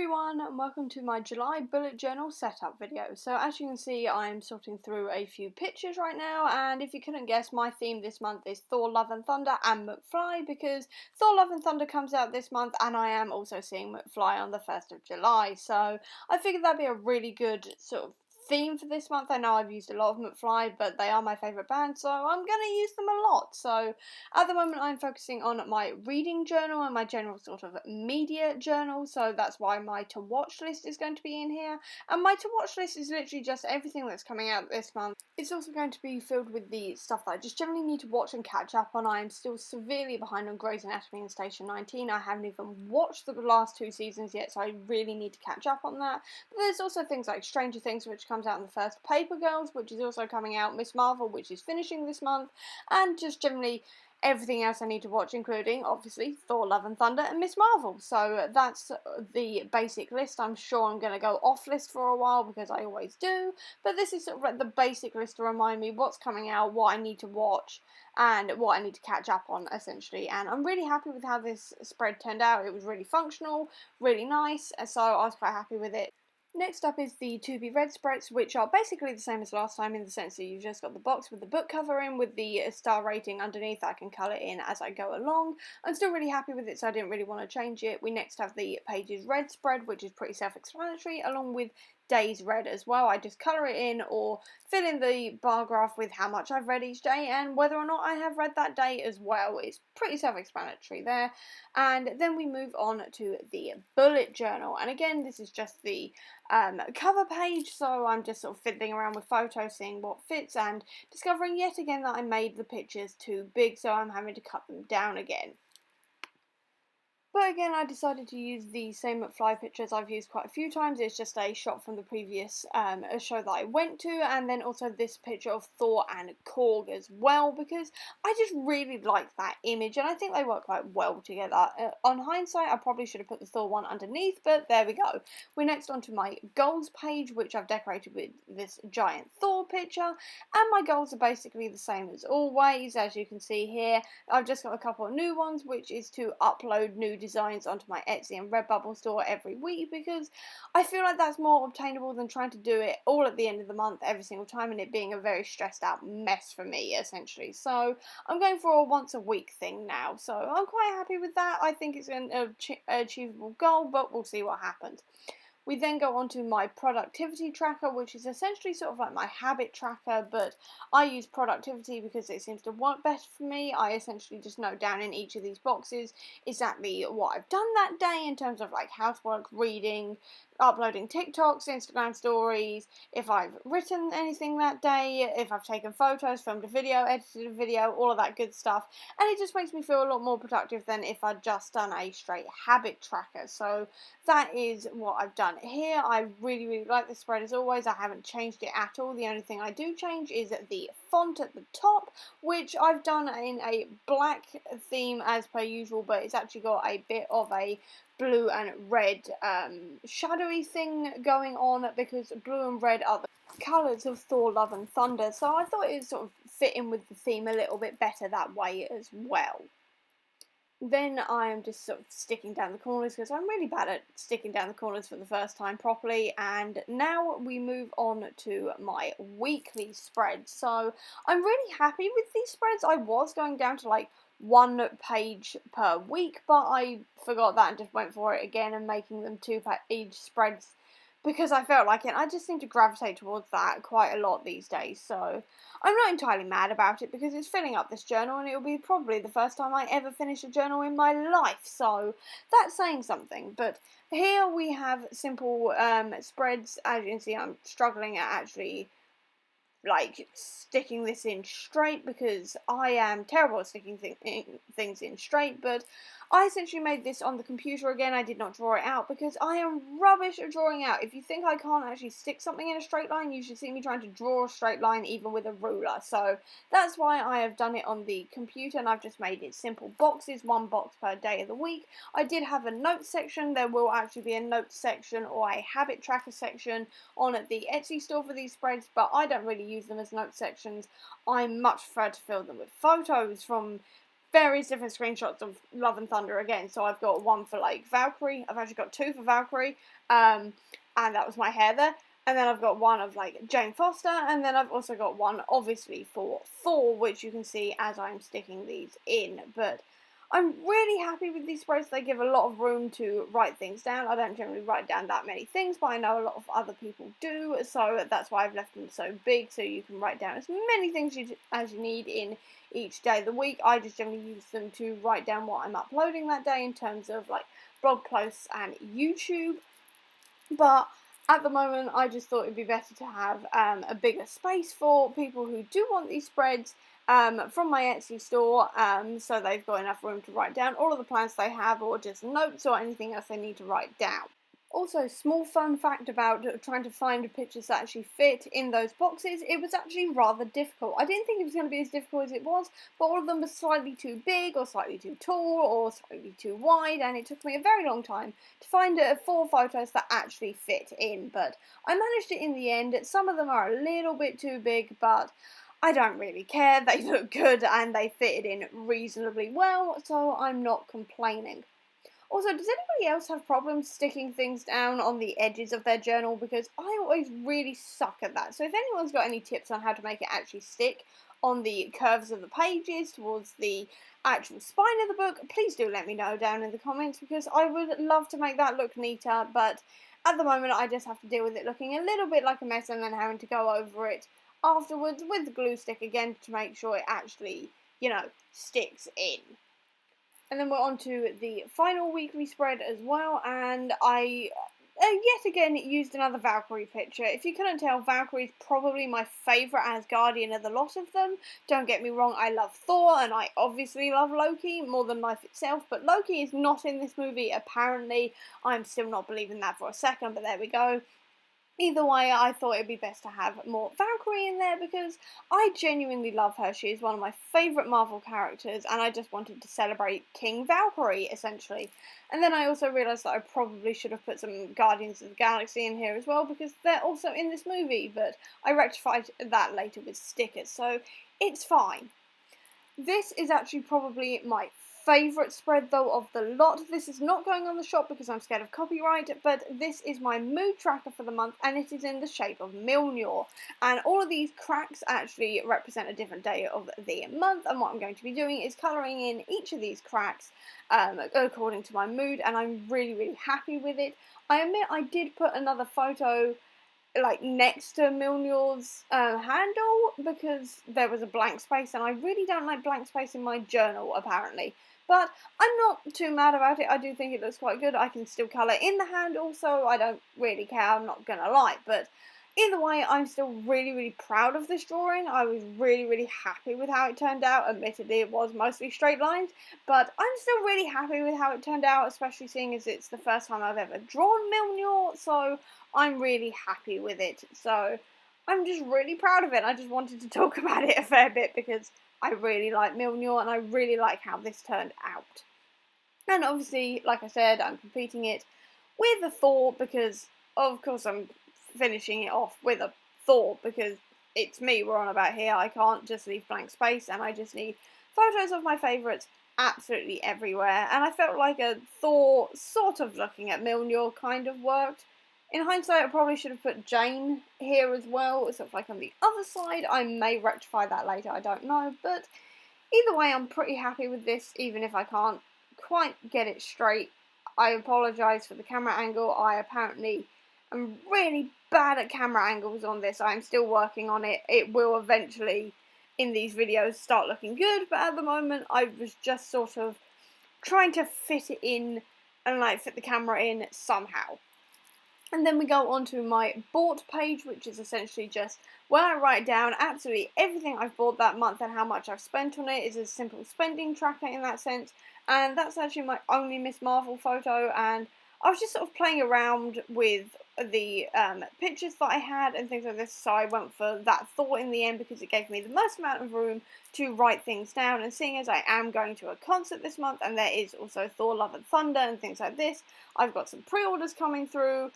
everyone, and welcome to my July bullet journal setup video. So as you can see, I'm sorting through a few pictures right now, and if you couldn't guess, my theme this month is Thor Love and Thunder and McFly, because Thor Love and Thunder comes out this month and I am also seeing McFly on the 1st of July. So I figured that'd be a really good sort of theme for this month. I know I've used a lot of McFly, but they are my favourite band, so I'm going to use them a lot. So at the moment I'm focusing on my reading journal and my general sort of media journal, so that's why my to watch list is going to be in here. And my to watch list is literally just everything that's coming out this month. It's also going to be filled with the stuff that I just generally need to watch and catch up on. I am still severely behind on Grey's Anatomy and Station 19. I haven't even watched the last 2 seasons yet, so I really need to catch up on that. But there's also things like Stranger Things, which comes out in the first, Paper Girls, which is also coming out, Miss Marvel, which is finishing this month, and just generally everything else I need to watch, including, obviously, Thor, Love and Thunder and Miss Marvel. So that's the basic list. I'm sure I'm going to go off list for a while, because I always do, but this is sort of like the basic list to remind me what's coming out, what I need to watch, and what I need to catch up on, essentially. And I'm really happy with how this spread turned out. It was really functional, really nice, so I was quite happy with it. Next up is the to be read spreads, which are basically the same as last time, in the sense that you've just got the box with the book cover in with the star rating underneath. I can colour in as I go along. I'm still really happy with it, so I didn't really want to change it. We next have the pages read spread, which is pretty self-explanatory, along with days read as well. I just colour it in or fill in the bar graph with how much I've read each day and whether or not I have read that day as well. It's pretty self-explanatory there. And then we move on to the bullet journal, and again this is just the cover page, so I'm just sort of fiddling around with photos, seeing what fits, and discovering yet again that I made the pictures too big, so I'm having to cut them down again. But again, I decided to use the same McFly pictures I've used quite a few times. It's just a shot from the previous show that I went to, and then also this picture of Thor and Korg as well, because I just really like that image, and I think they work quite well together. On hindsight, I probably should have put the Thor one underneath, but there we go. We're next on to my goals page, which I've decorated with this giant Thor picture, and my goals are basically the same as always. As you can see here, I've just got a couple of new ones, which is to upload new designs onto my Etsy and Redbubble store every week, because I feel like that's more obtainable than trying to do it all at the end of the month every single time, and it being a very stressed out mess for me, essentially. So I'm going for a once a week thing now, so I'm quite happy with that. I think it's an achievable goal, but we'll see what happens. We then go on to my productivity tracker, which is essentially sort of like my habit tracker, but I use productivity because it seems to work better for me. I essentially just note down in each of these boxes exactly what I've done that day in terms of like housework, reading, uploading TikToks, Instagram stories, if I've written anything that day, if I've taken photos, filmed a video, edited a video, all of that good stuff. And it just makes me feel a lot more productive than if I'd just done a straight habit tracker. So that is what I've done here. I really like this spread as always. I haven't changed it at all. The only thing I do change is the font at the top, which I've done in a black theme as per usual, but it's actually got a bit of a blue and red shadowy thing going on, because blue and red are the colours of Thor, Love and Thunder, so I thought it would sort of fit in with the theme a little bit better that way as well. Then I am just sort of sticking down the corners, because I'm really bad at sticking down the corners for the first time properly. And now we move on to my weekly spreads. So I'm really happy with these spreads. I was going down to like 1 page per week, but I forgot that and just went for it again and making them 2-page spreads, because I felt like it. I just seem to gravitate towards that quite a lot these days, so I'm not entirely mad about it, because it's filling up this journal, and it'll be probably the first time I ever finish a journal in my life, so that's saying something. But here we have simple spreads. As you can see, I'm struggling at actually like sticking this in straight, because I am terrible at sticking things in straight, but I essentially made this on the computer again. I did not draw it out, because I am rubbish at drawing out. If you think I can't actually stick something in a straight line, you should see me trying to draw a straight line even with a ruler. So that's why I have done it on the computer, and I've just made it simple boxes, 1 box per day of the week. I did have a notes section. There will actually be a notes section or a habit tracker section on the Etsy store for these spreads, but I don't really use them as note sections. I much prefer to fill them with photos from various different screenshots of Love and Thunder again. So I've got one for like Valkyrie. I've actually got two for Valkyrie, and that was my hair there. And then I've got one of like Jane Foster, and then I've also got one obviously for Thor, which you can see as I'm sticking these in. But I'm really happy with these spreads. They give a lot of room to write things down. I don't generally write down that many things, but I know a lot of other people do, so that's why I've left them so big, so you can write down as many things as you need in each day of the week. I just generally use them to write down what I'm uploading that day in terms of like blog posts and YouTube. But at the moment, I just thought it'd be better to have a bigger space for people who do want these spreads from my Etsy store, so they've got enough room to write down all of the plans they have, or just notes or anything else they need to write down. Also, small fun fact about trying to find pictures that actually fit in those boxes, it was actually rather difficult. I didn't think it was going to be as difficult as it was, but all of them were slightly too big, or slightly too tall, or slightly too wide, and it took me a very long time to find 4 photos that actually fit in, but I managed it in the end. Some of them are a little bit too big, but I don't really care. They look good, and they fitted in reasonably well, so I'm not complaining. Also, does anybody else have problems sticking things down on the edges of their journal? Because I always really suck at that. So if anyone's got any tips on how to make it actually stick on the curves of the pages towards the actual spine of the book, please do let me know down in the comments, because I would love to make that look neater, but at the moment I just have to deal with it looking a little bit like a mess and then having to go over it afterwards with the glue stick again to make sure it actually, sticks in. And then we're on to the final weekly spread as well, and I yet again used another Valkyrie picture. If you couldn't tell, Valkyrie is probably my favourite Asgardian of the lot of them. Don't get me wrong, I love Thor, and I obviously love Loki more than life itself, but Loki is not in this movie, apparently. I'm still not believing that for a second, but there we go. Either way, I thought it'd be best to have more Valkyrie in there because I genuinely love her. She is one of my favourite Marvel characters, and I just wanted to celebrate King Valkyrie, essentially. And then I also realised that I probably should have put some Guardians of the Galaxy in here as well, because they're also in this movie, but I rectified that later with stickers, so it's fine. This is actually probably my favourite spread though of the lot. This is not going on the shop because I'm scared of copyright, but this is my mood tracker for the month, and it is in the shape of Mjolnir. And all of these cracks actually represent a different day of the month, and what I'm going to be doing is colouring in each of these cracks according to my mood, and I'm really happy with it. I admit I did put another photo like next to Mjolnir's handle because there was a blank space, and I really don't like blank space in my journal apparently. But I'm not too mad about it. I do think it looks quite good. I can still colour in the handle, so I don't really care, I'm not gonna lie. But either way, I'm still really proud of this drawing. I was really happy with how it turned out. Admittedly, it was mostly straight lines, but I'm still really happy with how it turned out, especially seeing as it's the first time I've ever drawn Mjolnir, so I'm really happy with it. So I'm just really proud of it. I just wanted to talk about it a fair bit because I really like Mjolnir, and I really like how this turned out. And obviously, like I said, I'm completing it with a Thor because, of course, I'm finishing it off with a Thor because it's me we're on about here. I can't just leave blank space, and I just need photos of my favourites absolutely everywhere. And I felt like a Thor sort of looking at Mjolnir kind of worked. In hindsight, I probably should have put Jane here as well, sort of like on the other side. I may rectify that later, I don't know, but either way, I'm pretty happy with this, even if I can't quite get it straight. I apologise for the camera angle. I apparently am really bad at camera angles on this. I'm still working on it. It will eventually, in these videos, start looking good, but at the moment, I was just sort of trying to fit it in and like fit the camera in somehow. And then we go on to my bought page, which is essentially just where I write down absolutely everything I've bought that month and how much I've spent on it. It's a simple spending tracker in that sense, and that's actually my only Miss Marvel photo, and I was just sort of playing around with the pictures that I had and things like this, so I went for that Thor in the end because it gave me the most amount of room to write things down, and seeing as I am going to a concert this month, and there is also Thor Love and Thunder and things like this, I've got some pre-orders coming through.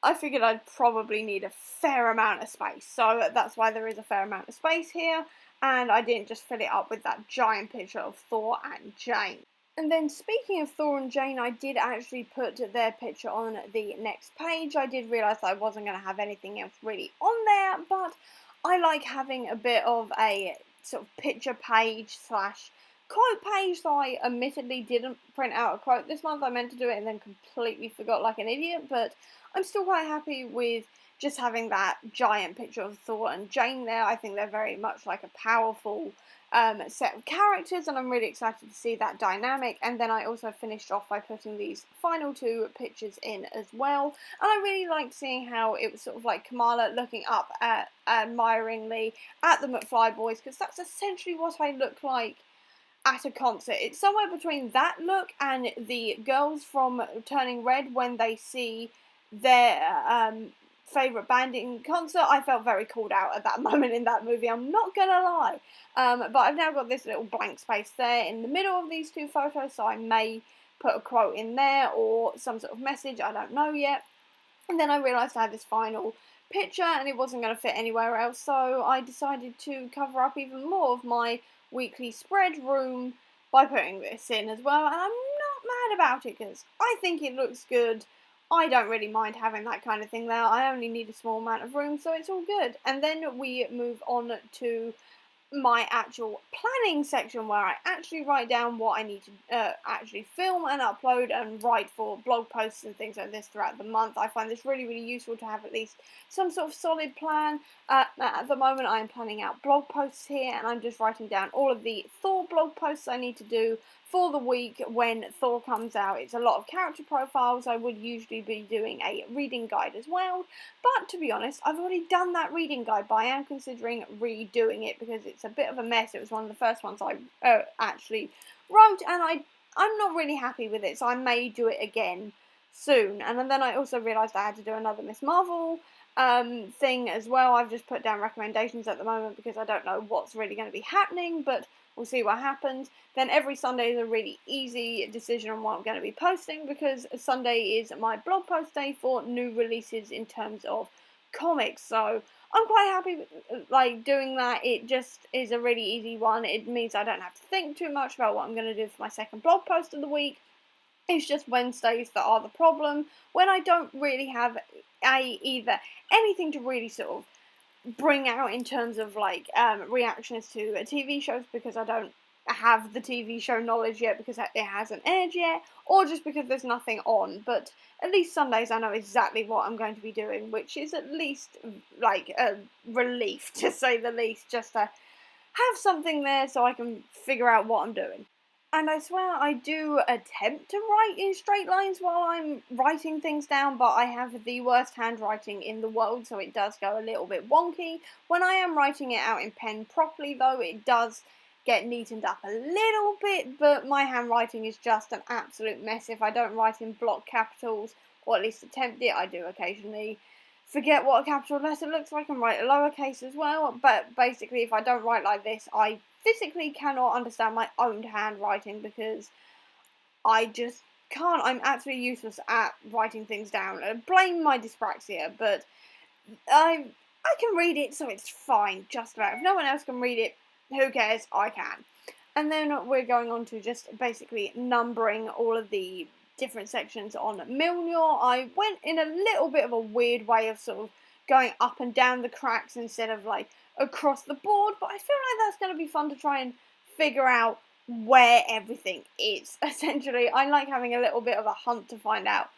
I figured I'd probably need a fair amount of space, so that's why there is a fair amount of space here. and I didn't just fill it up with that giant picture of Thor and Jane. And then speaking of Thor and Jane, I did actually put their picture on the next page. I did realise I wasn't going to have anything else really on there, but I like having a bit of a sort of picture page slash quote page, so I admittedly didn't print out a quote this month. I meant to do it and then completely forgot like an idiot, but I'm still quite happy with just having that giant picture of Thor and Jane there. I think they're very much like a powerful set of characters, and I'm really excited to see that dynamic. And then I also finished off by putting these final two pictures in as well, and I really liked seeing how it was sort of like Kamala looking up admiringly at the McFly boys, because that's essentially what I look like at a concert. It's somewhere between that look and the girls from Turning Red when they see their favourite band in concert. I felt very called out at that moment in that movie, I'm not gonna lie. But I've now got this little blank space there in the middle of these two photos, so I may put a quote in there or some sort of message, I don't know yet. And then I realised I had this final picture and it wasn't going to fit anywhere else, so I decided to cover up even more of my weekly spread room by putting this in as well, and I'm not mad about it because I think it looks good. I don't really mind having that kind of thing there. I only need a small amount of room, so it's all good. And then we move on to my actual planning section, where I actually write down what I need to actually film and upload and write for blog posts and things like this throughout the month. I find this really, really useful to have at least some sort of solid plan. At the moment I am planning out blog posts here, and I'm just writing down all of the Thor blog posts I need to do for the week when Thor comes out. It's a lot of character profiles. I would usually be doing a reading guide as well, but to be honest, I've already done that reading guide, but I am considering redoing it because it's a bit of a mess. It was one of the first ones I actually wrote, and I'm not really happy with it, so I may do it again soon. And then I also realised I had to do another Miss Marvel thing as well. I've just put down recommendations at the moment because I don't know what's really going to be happening, but we'll see what happens. Then every Sunday is a really easy decision on what I'm going to be posting, because Sunday is my blog post day for new releases in terms of comics. So I'm quite happy with, like, doing that. It just is a really easy one. It means I don't have to think too much about what I'm going to do for my second blog post of the week. It's just Wednesdays that are the problem, when I don't really have either anything to really sort of bring out in terms of like reactions to TV shows, because I don't have the TV show knowledge yet because it hasn't aired yet, or just because there's nothing on. But at least Sundays I know exactly what I'm going to be doing, which is at least like a relief, to say the least, just to have something there so I can figure out what I'm doing. And I swear I do attempt to write in straight lines while I'm writing things down, but I have the worst handwriting in the world, so it does go a little bit wonky. When I am writing it out in pen properly, though, it does get neatened up a little bit, but my handwriting is just an absolute mess if I don't write in block capitals, or at least attempt it. I do occasionally forget what a capital letter looks like and write a lowercase as well, but basically if I don't write like this, I physically cannot understand my own handwriting because I just can't. I'm absolutely useless at writing things down. Blame my dyspraxia, but I can read it, so it's fine, just about. If no one else can read it, who cares? I can. And then we're going on to just basically numbering all of the different sections on Mjolnir. I went in a little bit of a weird way of sort of going up and down the cracks instead of like across the board, but I feel like that's going to be fun to try and figure out where everything is. Essentially, I like having a little bit of a hunt to find out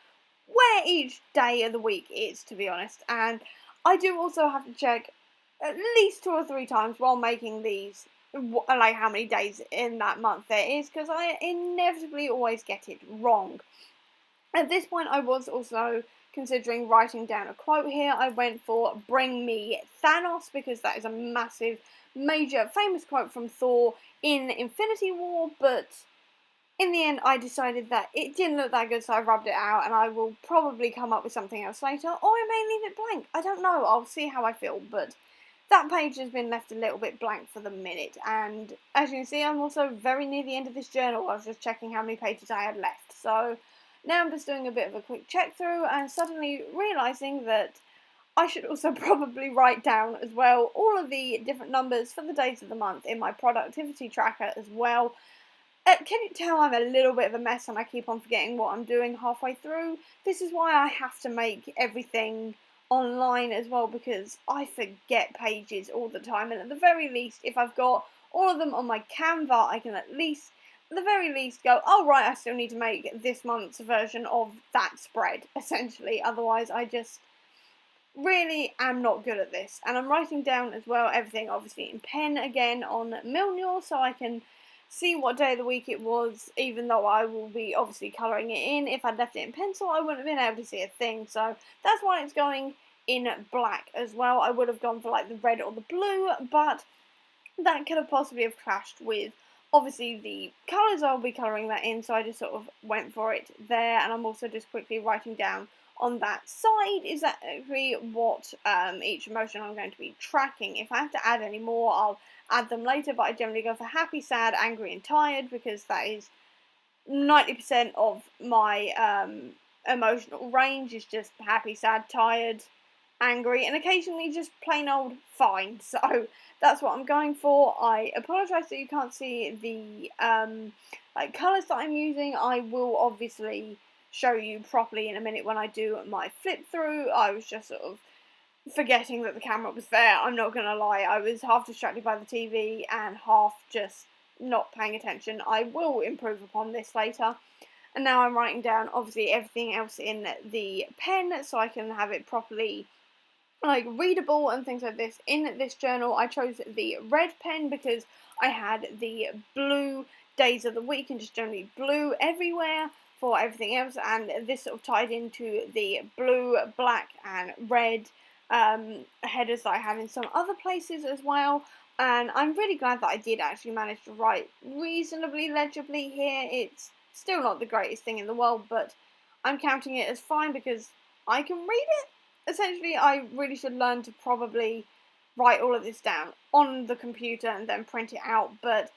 where each day of the week is, to be honest. And I do also have to check at least 2 or 3 times while making these, like how many days in that month there is, because I inevitably always get it wrong. At this point, I was also considering writing down a quote here. I went for "Bring me Thanos" because that is a massive, major, famous quote from Thor in Infinity War, but in the end I decided that it didn't look that good, so I rubbed it out, and I will probably come up with something else later, or I may leave it blank. I don't know, I'll see how I feel, but that page has been left a little bit blank for the minute, and as you can see, I'm also very near the end of this journal. I was just checking how many pages I had left, so now I'm just doing a bit of a quick check through and suddenly realising that I should also probably write down as well all of the different numbers for the days of the month in my productivity tracker as well. Can you tell I'm a little bit of a mess and I keep on forgetting what I'm doing halfway through? This is why I have to make everything online as well, because I forget pages all the time, and at the very least, if I've got all of them on my Canva, I can at the very least go, oh right, I still need to make this month's version of that spread, essentially. Otherwise, I just really am not good at this. And I'm writing down as well everything, obviously in pen again on Millennial, so I can see what day of the week it was, even though I will be obviously colouring it in. If I'd left it in pencil, I wouldn't have been able to see a thing, so that's why it's going in black as well. I would have gone for like the red or the blue, but that could have possibly have clashed with obviously the colours I'll be colouring that in, so I just sort of went for it there. And I'm also just quickly writing down on that side exactly what each emotion I'm going to be tracking. If I have to add any more, I'll add them later, but I generally go for happy, sad, angry and tired, because that is 90% of my emotional range is just happy, sad, tired, angry, and occasionally just plain old fine. So that's what I'm going for. I apologise that you can't see the like colours that I'm using. I will obviously show you properly in a minute when I do my flip through. I was just sort of forgetting that the camera was there. I'm not gonna lie, I was half distracted by the TV and half just not paying attention. I will improve upon this later. And now I'm writing down obviously everything else in the pen so I can have it properly like readable and things like this in this journal. I chose the red pen because I had the blue days of the week and just generally blue everywhere for everything else, and this sort of tied into the blue, black and red headers that I have in some other places as well. And I'm really glad that I did actually manage to write reasonably legibly here. It's still not the greatest thing in the world, but I'm counting it as fine because I can read it. Essentially, I really should learn to probably write all of this down on the computer and then print it out, but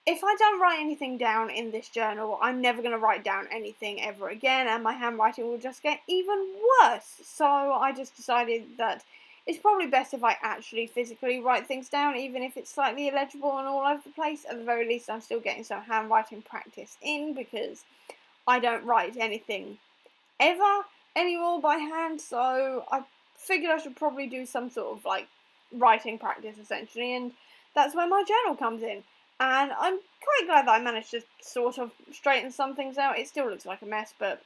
if I don't write anything down in this journal, I'm never going to write down anything ever again, and my handwriting will just get even worse. So I just decided that it's probably best if I actually physically write things down, even if it's slightly illegible and all over the place. At the very least, I'm still getting some handwriting practice in, because I don't write anything ever anymore by hand, so I figured I should probably do some sort of like writing practice essentially, and that's where my journal comes in. And I'm quite glad that I managed to sort of straighten some things out. It still looks like a mess, but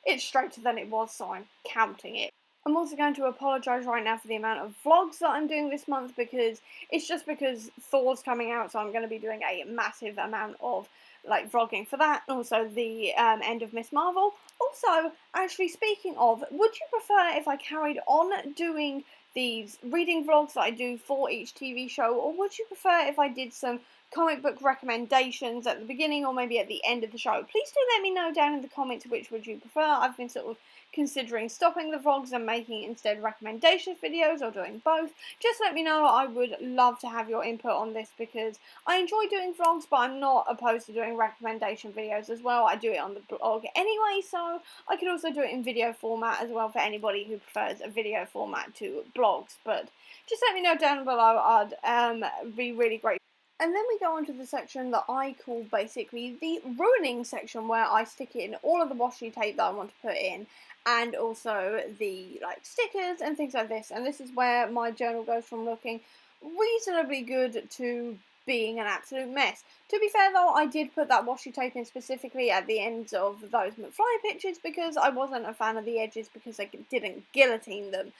it's straighter than it was, so I'm counting it. I'm also going to apologise right now for the amount of vlogs that I'm doing this month, because it's just because Thor's coming out, so I'm going to be doing a massive amount of like vlogging for that, and also the end of Miss Marvel. Also, actually speaking of, would you prefer if I carried on doing these reading vlogs that I do for each TV show, or would you prefer if I did some comic book recommendations at the beginning or maybe at the end of the show? Please do let me know down in the comments which would you prefer. I've been sort of considering stopping the vlogs and making instead recommendations videos, or doing both. Just let me know. I would love to have your input on this, because I enjoy doing vlogs, but I'm not opposed to doing recommendation videos as well. I do it on the blog anyway, so I could also do it in video format as well for anybody who prefers a video format to blogs. But just let me know down below. I'd be really grateful. And then we go on to the section that I call basically the ruining section, where I stick in all of the washi tape that I want to put in, and also the like stickers and things like this. And this is where my journal goes from looking reasonably good to being an absolute mess. To be fair though, I did put that washi tape in specifically at the ends of those McFly pictures because I wasn't a fan of the edges, because I didn't guillotine them.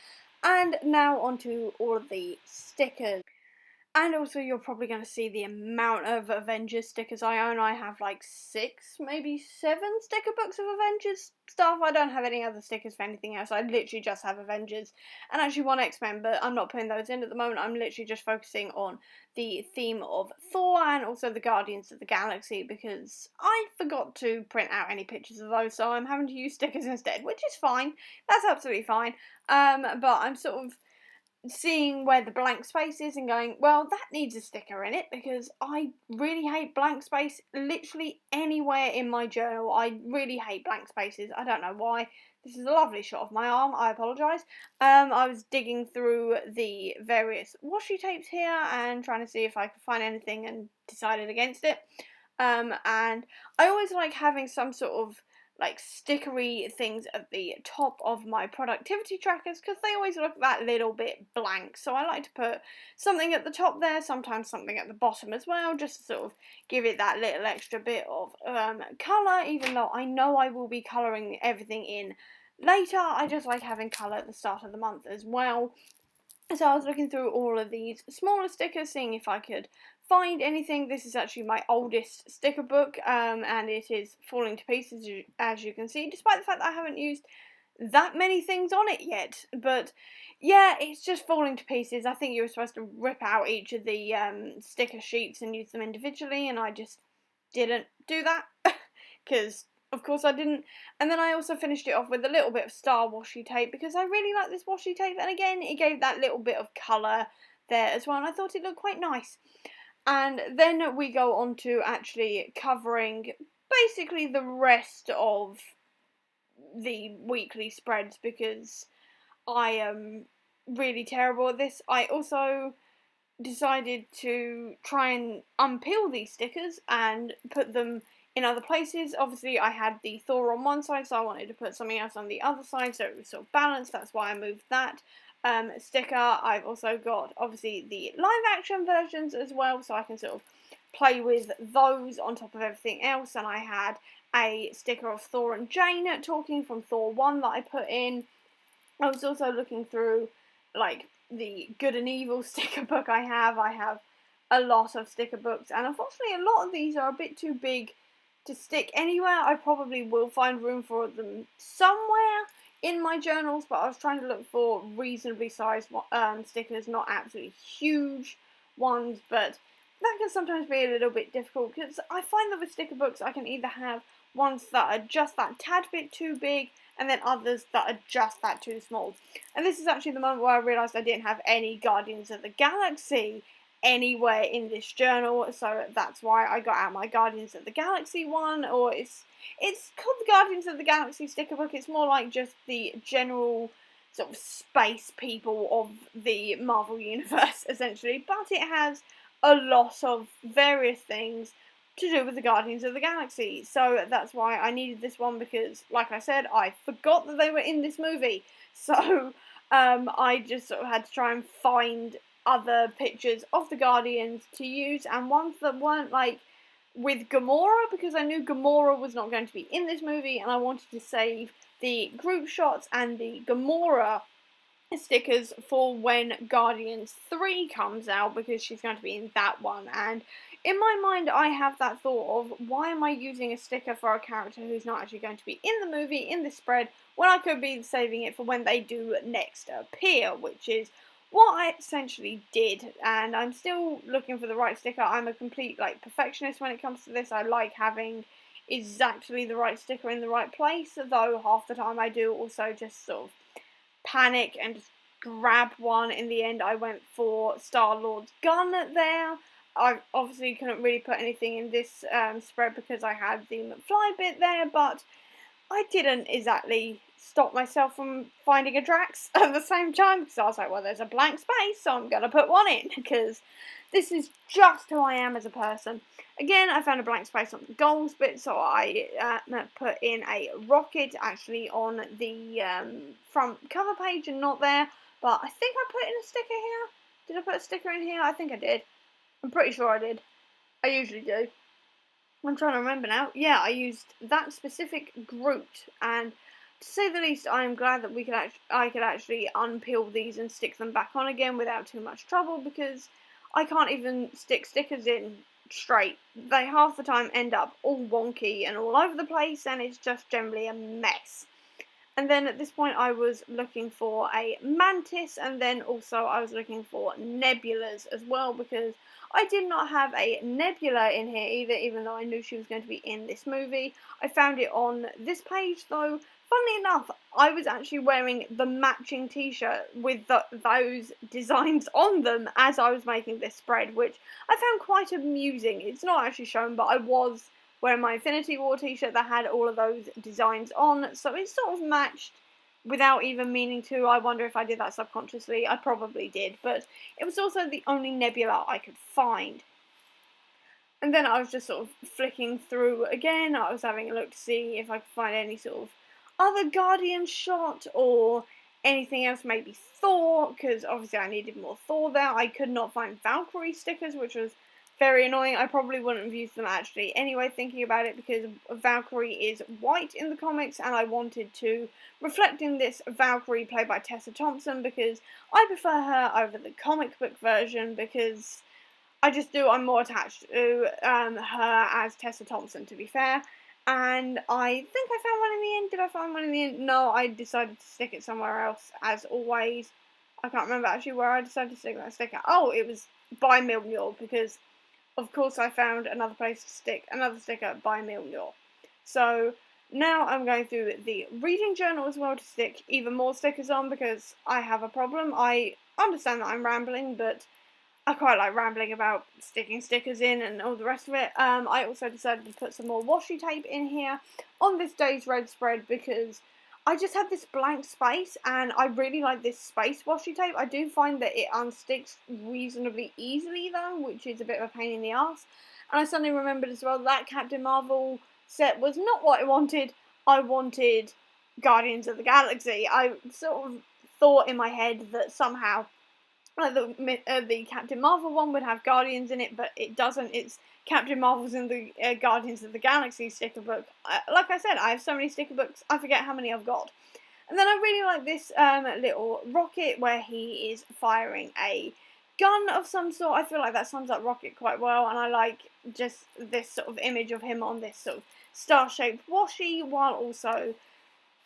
And now onto all of the stickers. And also, you're probably going to see the amount of Avengers stickers I own. I have like 6, maybe 7 sticker books of Avengers stuff. I don't have any other stickers for anything else. I literally just have Avengers. And actually 1 X-Men, but I'm not putting those in at the moment. I'm literally just focusing on the theme of Thor and also the Guardians of the Galaxy, because I forgot to print out any pictures of those, so I'm having to use stickers instead, which is fine. That's absolutely fine. But I'm sort of seeing where the blank space is and going, well, that needs a sticker in it, because I really hate blank space literally anywhere in my journal. I really hate blank spaces. I don't know why. This is a lovely shot of my arm, I apologise. I was digging through the various washi tapes here and trying to see if I could find anything and decided against it. And I always like having some sort of like stickery things at the top of my productivity trackers because they always look that little bit blank. So I like to put something at the top there, sometimes something at the bottom as well, just to sort of give it that little extra bit of colour, even though I know I will be colouring everything in later. I just like having colour at the start of the month as well. So I was looking through all of these smaller stickers, seeing if I could find anything. This is actually my oldest sticker book, and it is falling to pieces, as you can see, despite the fact that I haven't used that many things on it yet. But yeah, it's just falling to pieces. I think you were supposed to rip out each of the sticker sheets and use them individually, and I just didn't do that, because of course I didn't. And then I also finished it off with a little bit of star washi tape because I really like this washi tape, and again it gave that little bit of colour there as well, and I thought it looked quite nice. And then we go on to actually covering basically the rest of the weekly spreads because I am really terrible at this. I also decided to try and unpeel these stickers and put them in other places. Obviously I had the Thor on one side, so I wanted to put something else on the other side so it was sort of balanced. That's why I moved that sticker. I've also got obviously the live action versions as well, so I can sort of play with those on top of everything else. And I had a sticker of Thor and Jane talking from Thor 1 that I put in. I was also looking through like the good and evil sticker book I have. I have a lot of sticker books, and unfortunately a lot of these are a bit too big to stick anywhere. I probably will find room for them somewhere in my journals, but I was trying to look for reasonably sized stickers, not absolutely huge ones, but that can sometimes be a little bit difficult because I find that with sticker books I can either have ones that are just that tad bit too big and then others that are just that too small. And this is actually the moment where I realised I didn't have any Guardians of the Galaxy anywhere in this journal, so that's why I got out my Guardians of the Galaxy one, or it's called the Guardians of the Galaxy sticker book. It's more like just the general sort of space people of the Marvel Universe, essentially, but it has a lot of various things to do with the Guardians of the Galaxy, so that's why I needed this one, because, like I said, I forgot that they were in this movie, so I just sort of had to try and find other pictures of the Guardians to use, and ones that weren't like with Gamora, because I knew Gamora was not going to be in this movie, and I wanted to save the group shots and the Gamora stickers for when Guardians 3 comes out, because she's going to be in that one. And in my mind I have that thought of, why am I using a sticker for a character who's not actually going to be in the movie, in this spread, when I could be saving it for when they do next appear, which is what I essentially did. And I'm still looking for the right sticker. I'm a complete perfectionist when it comes to this. I like having exactly the right sticker in the right place, though half the time I do also just sort of panic and just grab one. In the end I went for Star-Lord's gun there. I obviously couldn't really put anything in this spread because I had the McFly bit there, but I didn't exactly stop myself from finding a Drax at the same time, because I was like, well, there's a blank space, so I'm going to put one in, because this is just who I am as a person. Again, I found a blank space on the goals bit, so I put in a rocket actually on the front cover page and not there, but I think I put in a sticker here. Did I put a sticker in here? I think I did. I'm pretty sure I did. I usually do. I'm trying to remember now. Yeah, I used that specific grouped, and to say the least, I am glad that I could actually unpeel these and stick them back on again without too much trouble, because I can't even stick stickers in straight. They half the time end up all wonky and all over the place, and it's just generally a mess. And then at this point I was looking for a mantis, and then also I was looking for nebulas as well, because I did not have a nebula in here either, even though I knew she was going to be in this movie. I found it on this page though. Funnily enough, I was actually wearing the matching t-shirt with those designs on them as I was making this spread, which I found quite amusing. It's not actually shown, but I was wearing my Infinity War t-shirt that had all of those designs on, so it sort of matched without even meaning to. I wonder if I did that subconsciously. I probably did, but it was also the only Nebula I could find. And then I was just sort of flicking through again. I was having a look to see if I could find any sort of other Guardian shot or anything else, maybe Thor, because obviously I needed more Thor there. I could not find Valkyrie stickers, which was very annoying. I probably wouldn't have used them actually anyway, thinking about it, because Valkyrie is white in the comics, and I wanted to reflect in this Valkyrie played by Tessa Thompson, because I prefer her over the comic book version, because I just do. I'm more attached to her as Tessa Thompson, to be fair. And I think I found one in the end. Did I find one in the end? No, I decided to stick it somewhere else, as always. I can't remember actually where I decided to stick that sticker. Oh, it was by Mjolnir, because of course I found another place to stick another sticker by Mjolnir. So now I'm going through the reading journal as well to stick even more stickers on, because I have a problem. I understand that I'm rambling, but I quite like rambling about sticking stickers in and all the rest of it. I also decided to put some more washi tape in here on this day's red spread, because I just had this blank space, and I really like this space washi tape. I do find that it unsticks reasonably easily though, which is a bit of a pain in the ass. And I suddenly remembered as well that Captain Marvel set was not what I wanted. I wanted Guardians of the Galaxy. I sort of thought in my head that somehow the Captain Marvel one would have Guardians in it, but it doesn't. It's Captain Marvel's in the Guardians of the Galaxy sticker book. Like I said, I have so many sticker books, I forget how many I've got. And then I really like this little rocket where he is firing a gun of some sort. I feel like that sums up Rocket quite well, and I like just this sort of image of him on this sort of star-shaped washi while also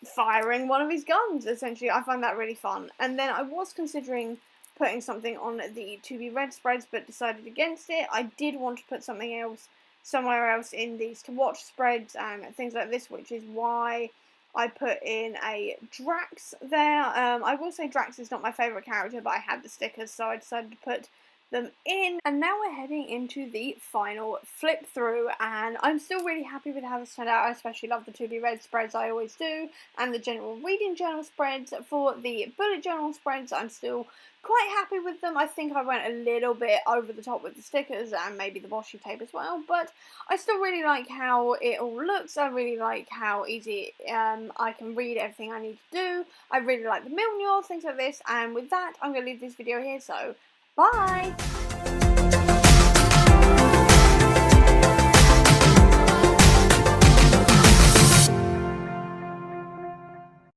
firing one of his guns, essentially. I find that really fun. And then I was considering putting something on the To Be Read spreads, but decided against it. I did want to put something else somewhere else in these To Watch spreads and things like this, which is why I put in a Drax there. I will say Drax is not my favourite character, but I had the stickers, so I decided to put them in. And now we're heading into the final flip through, and I'm still really happy with how this turned out. I especially love the To Be Read spreads, I always do, and the general reading journal spreads. For the bullet journal spreads, I'm still quite happy with them. I think I went a little bit over the top with the stickers and maybe the washi tape as well, but I still really like how it all looks. I really like how easy I can read everything I need to do. I really like the Mjolnir, things like this, and with that I'm going to leave this video here, so bye!